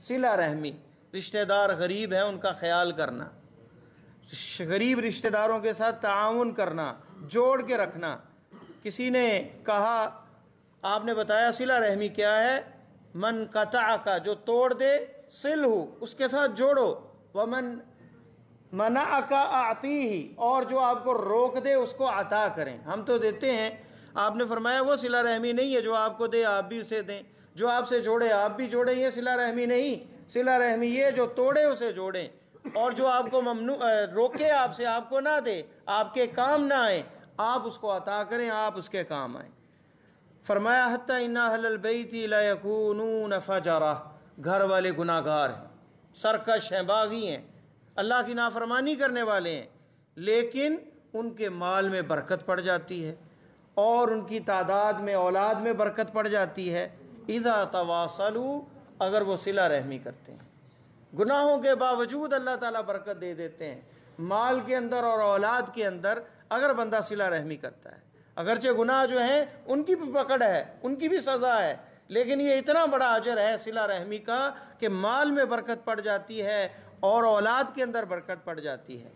صلہ رحمی، رشتہ دار غریب ہیں ان کا خیال کرنا، غریب رشتہ داروں کے ساتھ تعاون کرنا، جوڑ کے رکھنا۔ کسی نے کہا، آپ نے بتایا صلہ رحمی کیا ہے؟ من قطع کا، جو توڑ دے، صلہ، اس کے ساتھ جوڑو، ومن منع کا اعطیہ، اور جو آپ کو روک دے اس کو عطا کریں۔ ہم تو دیتے ہیں، آپ نے فرمایا وہ صلہ رحمی نہیں ہے، جو آپ کو دے آپ بھی اسے دیں، جو آپ سے جوڑے آپ بھی جوڑیں، یہ صلہ رحمی نہیں۔ صلہ رحمی یہ جو توڑے اسے جوڑیں، اور جو آپ کو روکے آپ سے، آپ کو نہ دے، آپ کے کام نہ آئے، آپ اس کو عطا کریں، آپ اس کے کام آئیں۔ فرمایا حتی ان اہل البیت لا یکونون فجرہ، گھر والے گناہ گار ہیں، سرکش ہیں، باغی ہیں، اللہ کی نافرمانی کرنے والے ہیں، لیکن ان کے مال میں برکت پڑ جاتی ہے اور ان کی تعداد میں، اولاد میں برکت پڑ جاتی ہے۔ اذا تواصلوا، اگر وہ صلہ رحمی کرتے ہیں، گناہوں کے باوجود اللہ تعالیٰ برکت دے دیتے ہیں مال کے اندر اور اولاد کے اندر، اگر بندہ صلہ رحمی کرتا ہے۔ اگرچہ گناہ جو ہیں ان کی بھی پکڑ ہے، ان کی بھی سزا ہے، لیکن یہ اتنا بڑا اجر ہے صلہ رحمی کا کہ مال میں برکت پڑ جاتی ہے اور اولاد کے اندر برکت پڑ جاتی ہے۔